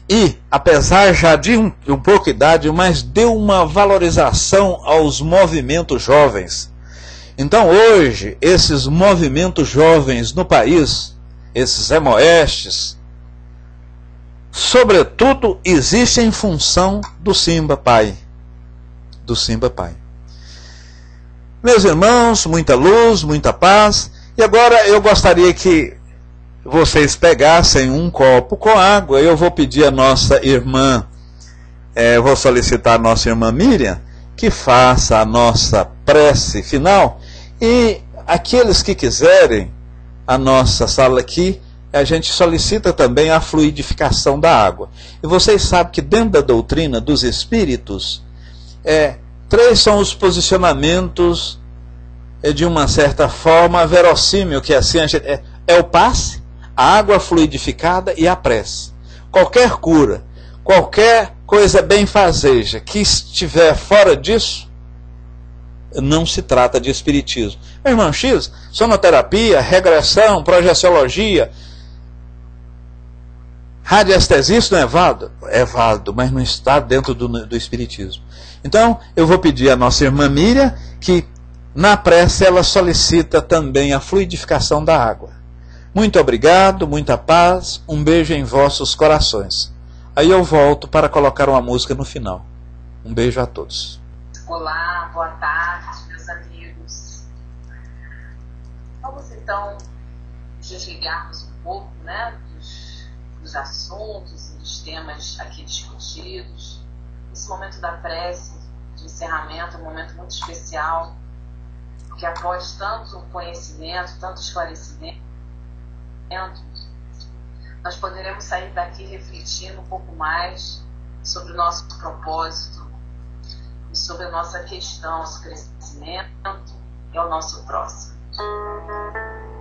e, apesar já de um pouco de idade, mas deu uma valorização aos movimentos jovens. Então hoje, esses movimentos jovens no país, esses hemoestes, sobretudo existem em função do Simba Pai. Do Simba Pai. Meus irmãos, muita luz, muita paz. E agora eu gostaria que vocês pegassem um copo com água. Eu vou pedir a nossa irmã, vou solicitar a nossa irmã Miriam, que faça a nossa prece final. E aqueles que quiserem, a nossa sala aqui, a gente solicita também a fluidificação da água. E vocês sabem que dentro da doutrina dos espíritos, 3 são os posicionamentos, de uma certa forma, verossímil, que assim a gente, o passe, a água fluidificada e a prece. Qualquer cura, qualquer coisa benfazeja que estiver fora disso, não se trata de espiritismo. Meu irmão X, sonoterapia, regressão, projeciologia, radiestesia, isso não é válido? É válido, mas não está dentro do espiritismo. Então, eu vou pedir à nossa irmã Miriam que, na prece, ela solicita também a fluidificação da água. Muito obrigado, muita paz, um beijo em vossos corações. Aí eu volto para colocar uma música no final. Um beijo a todos. Olá, boa tarde, meus amigos. Vamos então desligarmos um pouco, né, dos assuntos e dos temas aqui discutidos. Esse momento da prece, de encerramento, é um momento muito especial, que após tanto conhecimento, tanto esclarecimento, nós poderemos sair daqui refletindo um pouco mais sobre o nosso propósito, sobre a nossa questão, nosso crescimento e o nosso próximo.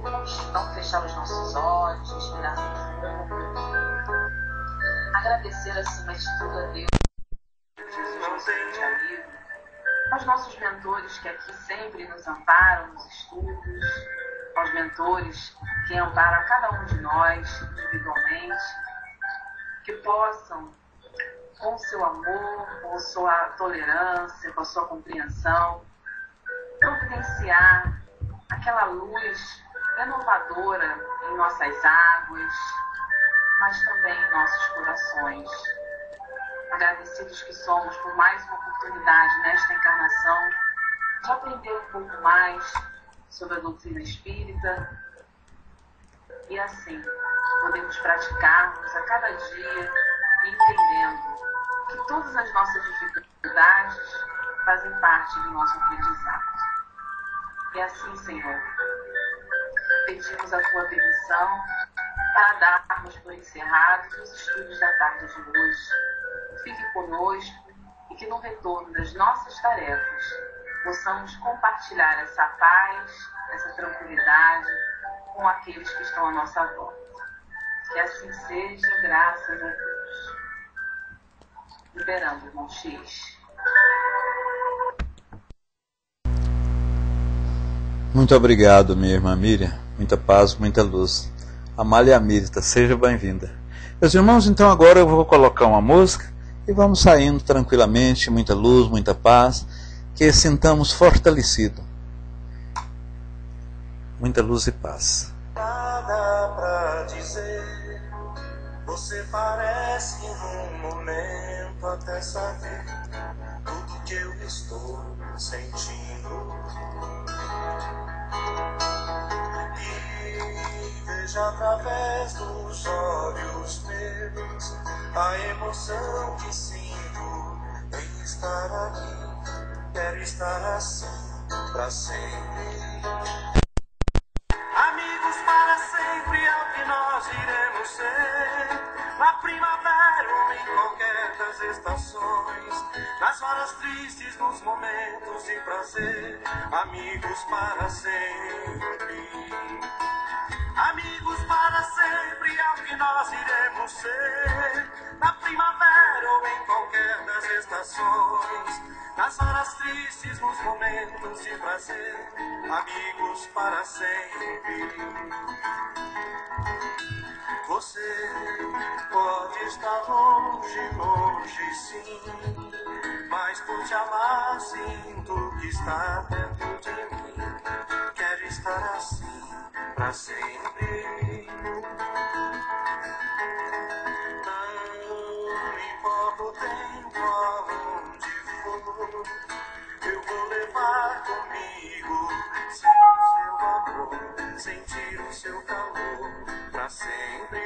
Vamos então fechar os nossos olhos, respirar fundo, agradecer acima de tudo a Deus, Jesus, nosso grande amigo, aos nossos mentores que aqui sempre nos amparam nos estudos, aos mentores que amparam a cada um de nós individualmente, que possam, com o seu amor, com a sua tolerância, com a sua compreensão, providenciar aquela luz renovadora em nossas águas, mas também em nossos corações. agradecidos que somos por mais uma oportunidade nesta encarnação de aprender um pouco mais sobre a doutrina espírita e assim podemos praticarmos a cada dia, entendendo que todas as nossas dificuldades fazem parte do nosso aprendizado. E assim, Senhor, pedimos a tua permissão para darmos por encerrados os estudos da tarde de hoje. Fique conosco e que no retorno das nossas tarefas possamos compartilhar essa paz, essa tranquilidade com aqueles que estão à nossa volta. Que assim seja, graças a Deus. Liberando o irmão X. Muito obrigado, minha irmã Miriam. Muita paz, muita luz. Amália Amírita, seja bem-vinda. Meus irmãos, então agora eu vou colocar uma música e vamos saindo tranquilamente, muita luz, muita paz, que sintamos fortalecido. Muita luz e paz. Nada pra dizer, você parece num momento até saber tudo que eu estou sentindo. E veja através dos olhos meus a emoção que sinto em estar aqui. Quero estar assim pra sempre. Amigos para sempre é o que nós iremos ser. Na primavera ou em qualquer das estações, nas horas tristes, nos momentos de prazer. Amigos para sempre. Amigos para sempre é o que nós iremos ser. Na primavera ou em qualquer das estações, nas horas tristes, nos momentos de prazer. Amigos para sempre. Você pode estar longe, longe sim, mas por te amar sinto que está dentro de mim. Quero estar assim pra sempre. Não importa o tempo aonde for, eu vou levar comigo sempre o seu amor, sentir o seu calor pra sempre.